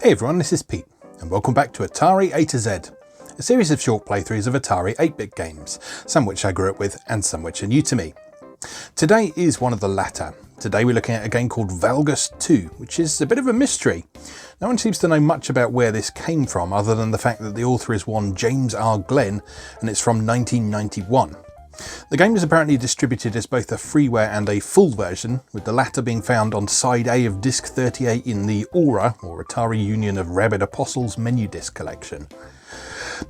Hey everyone, this is Pete, and welcome back to Atari A to Z, a series of short playthroughs of Atari 8-bit games, some which I grew up with and some which are new to me. Today is one of the latter. Today we're looking at a game called Valgus 2, which is a bit of a mystery. No one seems to know much about where this came from, other than the fact that the author is one James R. Glenn, and it's from 1991. The game is apparently distributed as both a freeware and a full version, with the latter being found on side A of disc 38 in the Aura, or Atari Union of Rabid Apostles menu disc collection.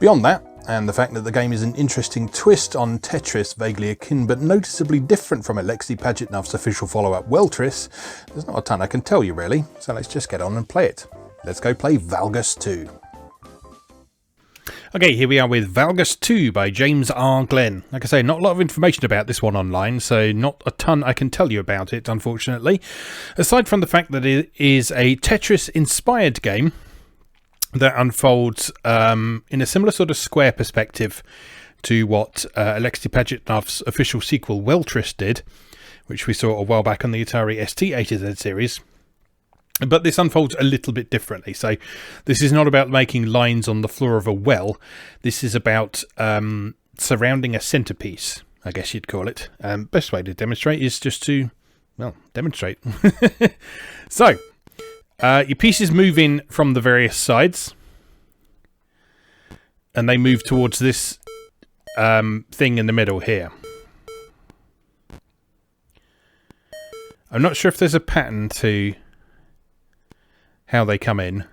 Beyond that, and the fact that the game is an interesting twist on Tetris, vaguely akin but noticeably different from Alexei Pajitnov's official follow-up Weltris, there's not a ton I can tell you really, so let's just get on and play it. Let's go play Valgus 2. Okay, here we are with Valgus 2 by James R. Glenn. Like I say, not a lot of information about this one online, so not a ton I can tell you about it, unfortunately. Aside from the fact that it is a Tetris-inspired game that unfolds in a similar sort of square perspective to what Alexei Pajitnov's official sequel Weltris did, which we saw a while back on the Atari ST A to Z series. But this unfolds a little bit differently. So this is not about making lines on the floor of a well. This is about surrounding a centerpiece, I guess you'd call it. Best way to demonstrate is just to, well, demonstrate. So, your pieces move in from the various sides. And they move towards this thing in the middle here. I'm not sure if there's a pattern to how they come in.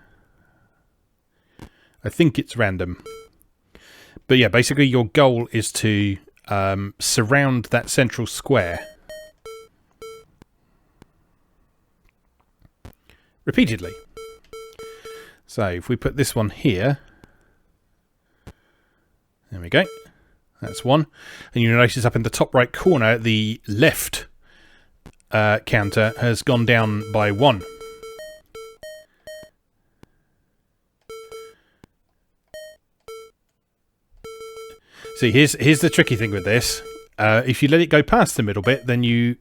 I think it's random. But yeah, basically your goal is to surround that central square repeatedly. So if we put this one here, there we go. That's one. And you notice up in the top right corner, the left counter has gone down by 1. See, here's the tricky thing with this. If you let it go past the middle bit, then you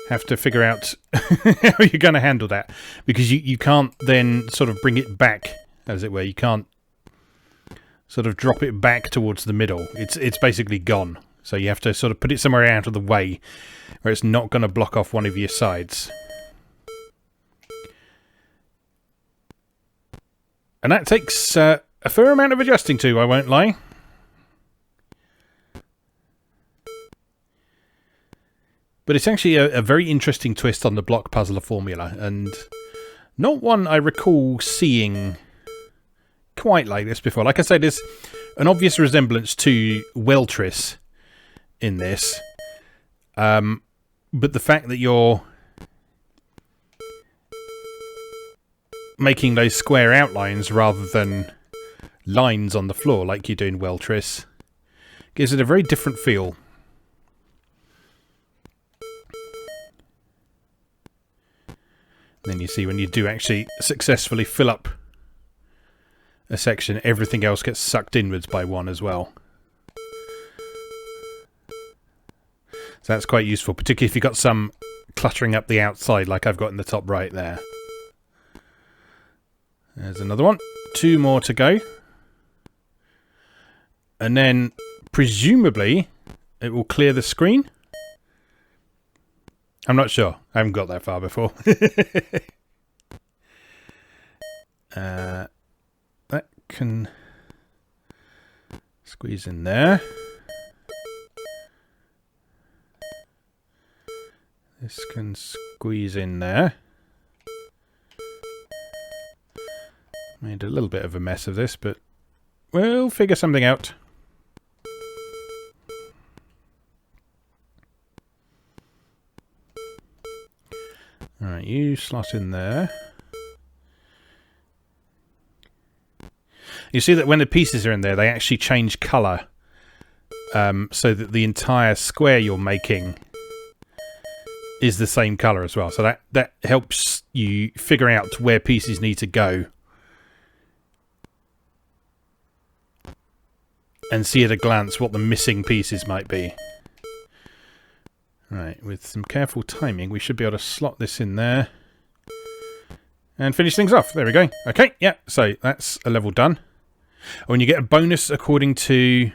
have to figure out how you're going to handle that. Because you can't then sort of bring it back, as it were. You can't sort of drop it back towards the middle. It's basically gone. So you have to sort of put it somewhere out of the way where it's not going to block off one of your sides. And that takes a fair amount of adjusting to, I won't lie. But it's actually a very interesting twist on the block puzzler formula, and not one I recall seeing quite like this before. Like I said, there's an obvious resemblance to Weltris in this, but the fact that you're making those square outlines rather than lines on the floor like you do in Weltris gives it a very different feel. Then you see when you do actually successfully fill up a section, everything else gets sucked inwards by 1 as well. So that's quite useful, particularly if you've got some cluttering up the outside like I've got in the top right there. There's another one. 2 more to go. And then, presumably, it will clear the screen. I'm not sure. I haven't got that far before. That can squeeze in there. This can squeeze in there. Made a little bit of a mess of this, but we'll figure something out. Alright, you slot in there. You see that when the pieces are in there, they actually change colour. So that the entire square you're making is the same colour as well. So that helps you figure out where pieces need to go. And see at a glance what the missing pieces might be. Right, with some careful timing, we should be able to slot this in there. And finish things off. There we go. Okay, yeah, so that's a level done. When you get a bonus according to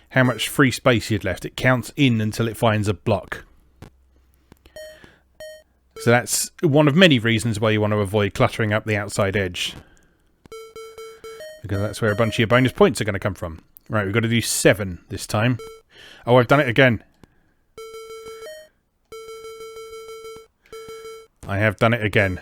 how much free space you'd left, it counts in until it finds a block. So that's one of many reasons why you want to avoid cluttering up the outside edge. Because that's where a bunch of your bonus points are going to come from. Right, we've got to do 7 this time. Oh, I've done it again. I have done it again.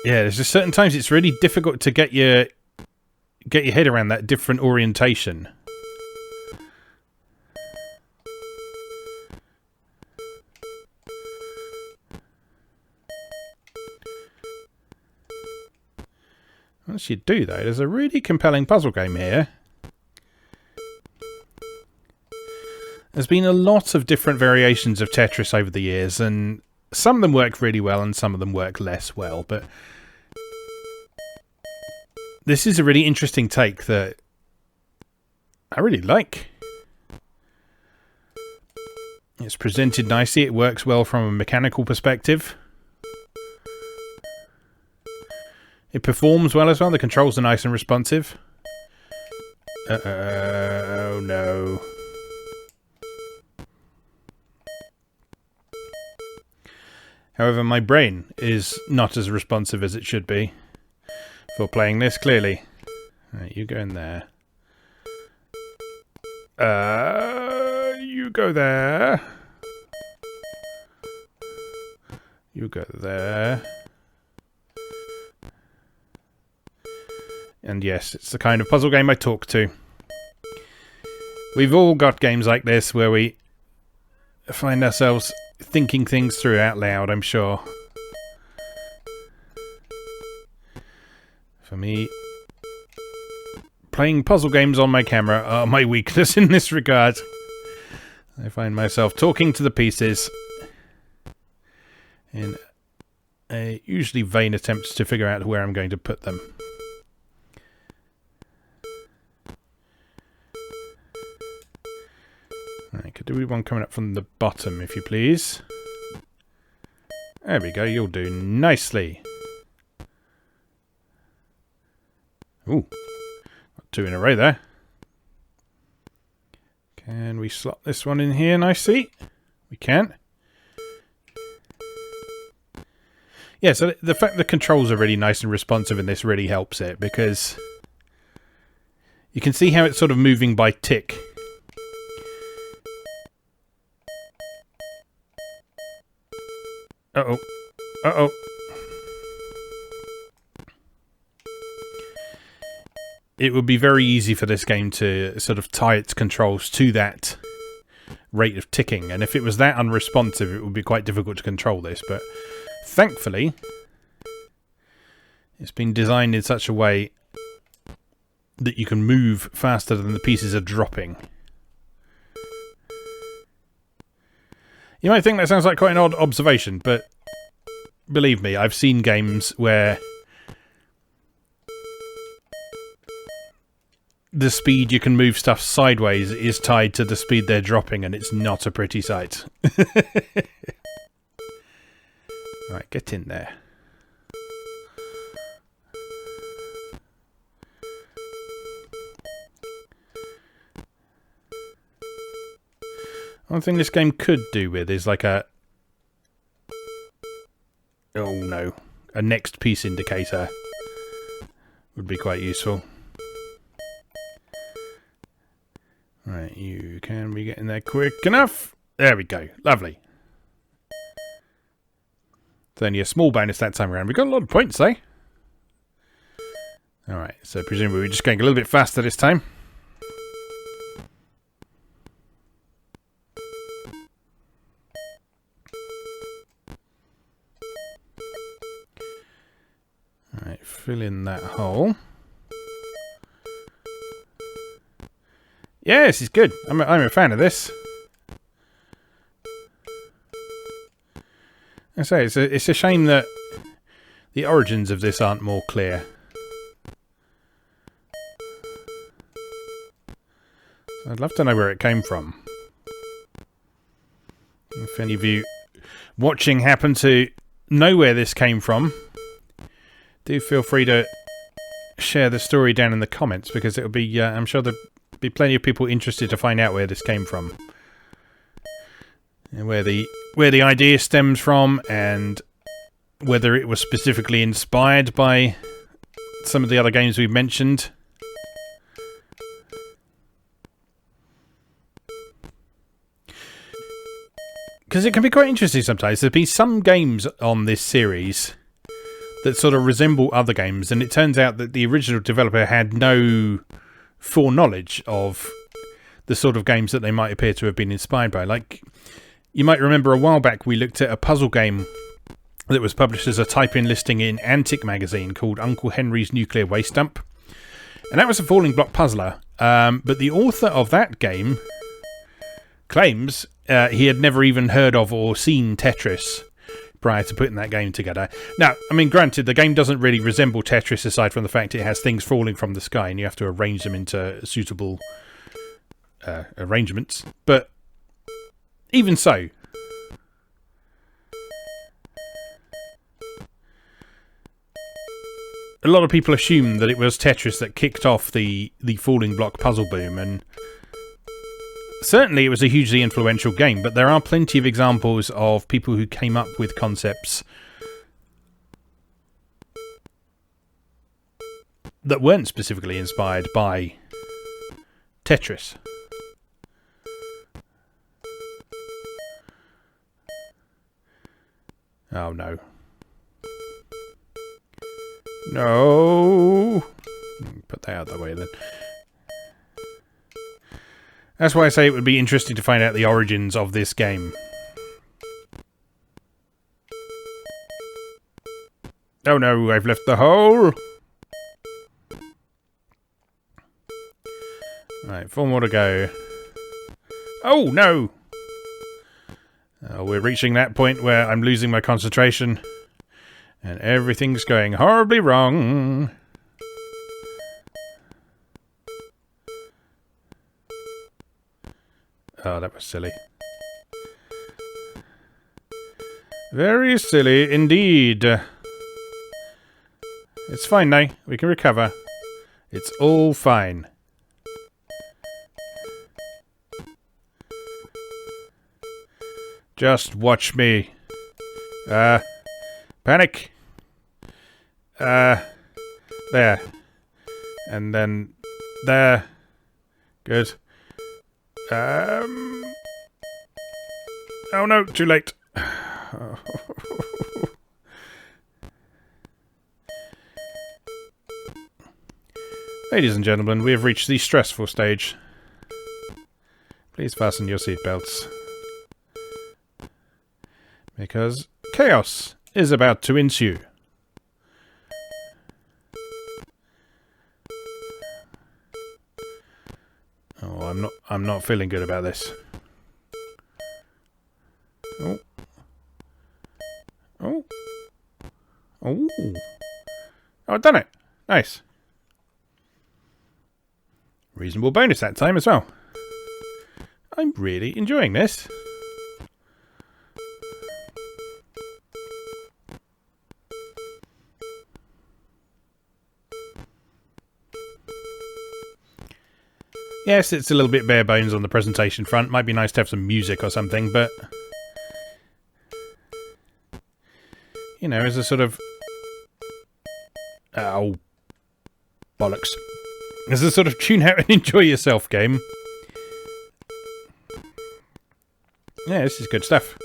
Yeah, there's just certain times it's really difficult to get your head around that different orientation. Once you do, though, there's a really compelling puzzle game here. There's been a lot of different variations of Tetris over the years, and some of them work really well and some of them work less well, but this is a really interesting take that I really like. It's presented nicely, it works well from a mechanical perspective. It performs well as well, the controls are nice and responsive. Oh no. However, my brain is not as responsive as it should be for playing this, clearly. Right, you go in there. You go there. You go there. And yes, it's the kind of puzzle game I talk to. We've all got games like this where we find ourselves thinking things through out loud, I'm sure. For me, playing puzzle games on my camera are my weakness in this regard. I find myself talking to the pieces in a usually vain attempt to figure out where I'm going to put them. Right, could do one coming up from the bottom, if you please. There we go, you'll do nicely. Ooh, got 2 in a row there. Can we slot this one in here nicely? We can. Yeah, so the fact the controls are really nice and responsive in this really helps it, because you can see how it's sort of moving by tick. Uh-oh. Uh-oh. It would be very easy for this game to sort of tie its controls to that rate of ticking, and if it was that unresponsive, it would be quite difficult to control this, but thankfully, it's been designed in such a way that you can move faster than the pieces are dropping. You might think that sounds like quite an odd observation, but believe me, I've seen games where the speed you can move stuff sideways is tied to the speed they're dropping, and it's not a pretty sight. Right, get in there. One thing this game could do with is like a... oh no. A next piece indicator would be quite useful. Right, you can be getting there quick enough. There we go. Lovely. It's only a small bonus that time around. We got a lot of points, eh? Alright, so presumably we're just going a little bit faster this time. Alright, fill in that hole. Yeah, this is good. I'm a fan of this. I say it's a shame that the origins of this aren't more clear. I'd love to know where it came from. If any of you watching happen to know where this came from, do feel free to share the story down in the comments, because it'll be, I'm sure there'll be plenty of people interested to find out where this came from. And where the idea stems from, and whether it was specifically inspired by some of the other games we've mentioned. Because it can be quite interesting sometimes. There'll be some games on this series that sort of resemble other games, and it turns out that the original developer had no foreknowledge of the sort of games that they might appear to have been inspired by. Like, you might remember a while back we looked at a puzzle game that was published as a type-in listing in Antic magazine called Uncle Henry's Nuclear Waste Dump. And that was a falling block puzzler. But the author of that game claims he had never even heard of or seen Tetris prior to putting that game together. Now, I mean, granted, the game doesn't really resemble Tetris aside from the fact it has things falling from the sky and you have to arrange them into suitable arrangements. But even so, a lot of people assume that it was Tetris that kicked off the falling block puzzle boom, and certainly it was a hugely influential game, but there are plenty of examples of people who came up with concepts that weren't specifically inspired by Tetris. Oh no. No! Put that out of the way then. That's why I say it would be interesting to find out the origins of this game. Oh no, I've left the hole! Right, 4 more to go. Oh no! We're reaching that point where I'm losing my concentration. And everything's going horribly wrong. Oh, that was silly. Very silly indeed. It's fine now. We can recover. It's all fine. Just watch me. Panic. There. And then there. Good. Oh no, too late. Ladies and gentlemen, we have reached the stressful stage. Please fasten your seatbelts. Because chaos is about to ensue. Oh, I'm not feeling good about this. Oh. Oh. Oh. Oh, I've done it. Nice. Reasonable bonus that time as well. I'm really enjoying this. Yes, it's a little bit bare bones on the presentation front. Might be nice to have some music or something, but you know, as a sort of oh bollocks. As a sort of tune out and enjoy yourself game. Yeah, this is good stuff.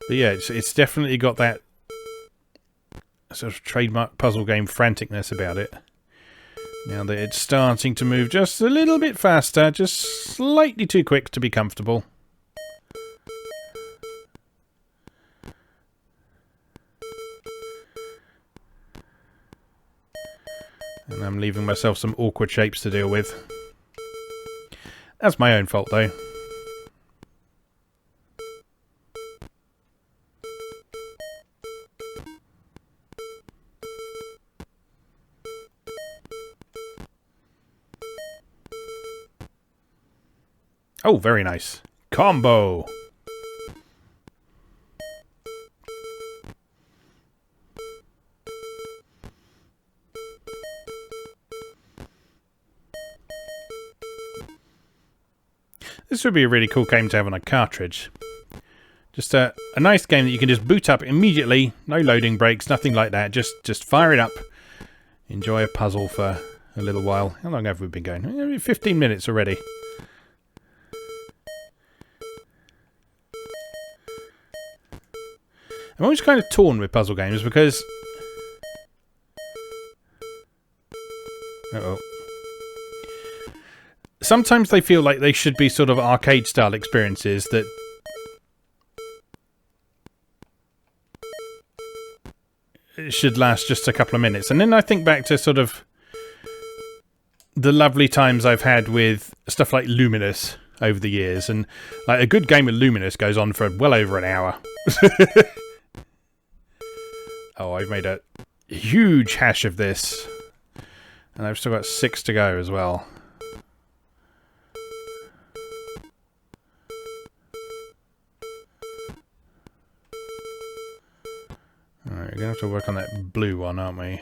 But yeah, it's definitely got that sort of trademark puzzle game franticness about it. Now that it's starting to move just a little bit faster, just slightly too quick to be comfortable. And I'm leaving myself some awkward shapes to deal with. That's my own fault though. Oh, very nice. Combo. This would be a really cool game to have on a cartridge. Just a nice game that you can just boot up immediately. No loading breaks, nothing like that. Just fire it up. Enjoy a puzzle for a little while. How long have we been going? 15 minutes already. I'm always kind of torn with puzzle games because... Uh-oh. Sometimes they feel like they should be sort of arcade-style experiences that... should last just a couple of minutes. And then I think back to sort of the lovely times I've had with stuff like Luminous over the years. And like a good game of Luminous goes on for well over an hour. Oh, I've made a huge hash of this. And I've still got 6 to go as well. Alright, we're going to have to work on that blue one, aren't we?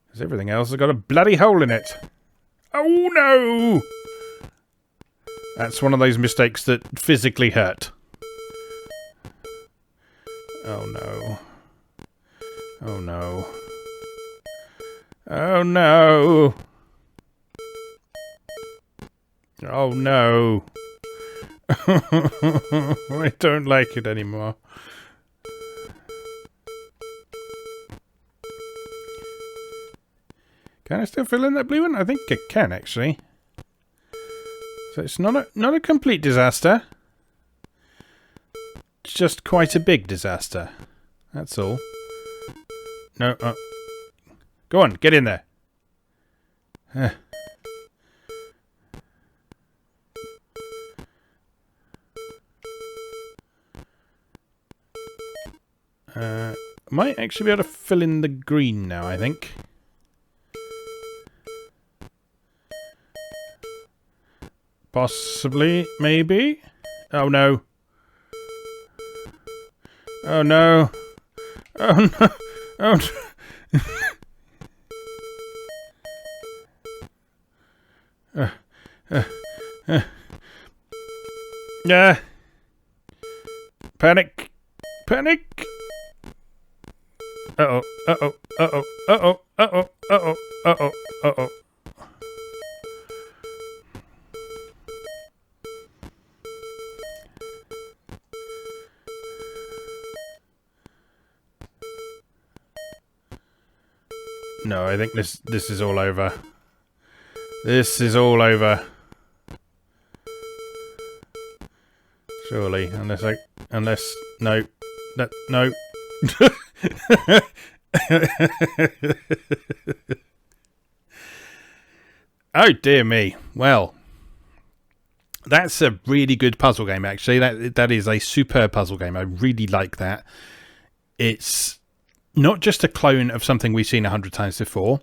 Because everything else has got a bloody hole in it. Oh no! That's one of those mistakes that physically hurt. Oh no. Oh no. Oh no! Oh no! I don't like it anymore. Can I still fill in that blue one? I think I can, actually. So it's not a complete disaster. It's just quite a big disaster. That's all. No, go on, get in there. Might actually be able to fill in the green now, I think. Possibly, maybe. Oh no. Oh no. Oh no. Oh no. Yeah. Panic. Panic. Uh-oh. Uh-oh. Uh-oh. Uh-oh. Uh-oh. Uh-oh. Uh-oh. Uh-oh. No, I think this is all over. This is all over. Surely, unless no, no. Oh dear me. Well, that's a really good puzzle game, actually. That is a superb puzzle game. I really like that. It's not just a clone of something we've seen 100 times before,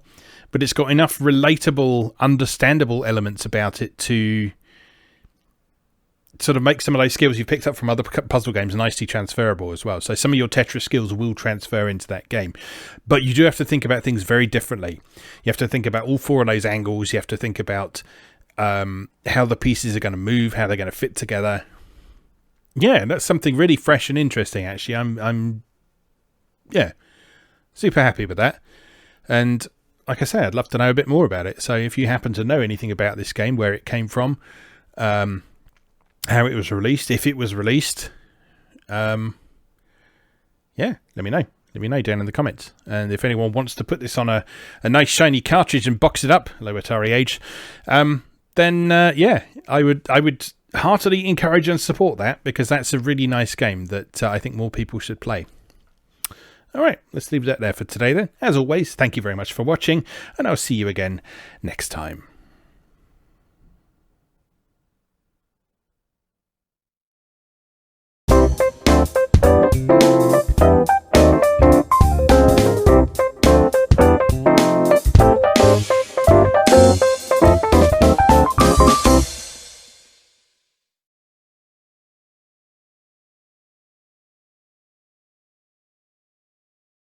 but it's got enough relatable, understandable elements about it to sort of make some of those skills you've picked up from other puzzle games nicely transferable as well. So some of your Tetris skills will transfer into that game. But you do have to think about things very differently. You have to think about all 4 of those angles. You have to think about how the pieces are going to move, how they're going to fit together. Yeah, that's something really fresh and interesting, actually. I'm super happy with that. And like I say, I'd love to know a bit more about it. So if you happen to know anything about this game, where it came from, how it was released, if it was released, let me know. Let me know down in the comments. And if anyone wants to put this on a nice shiny cartridge and box it up, low Atari age, then I would heartily encourage and support that, because that's a really nice game that I think more people should play. All right, let's leave that there for today then. As always, thank you very much for watching, and I'll see you again next time.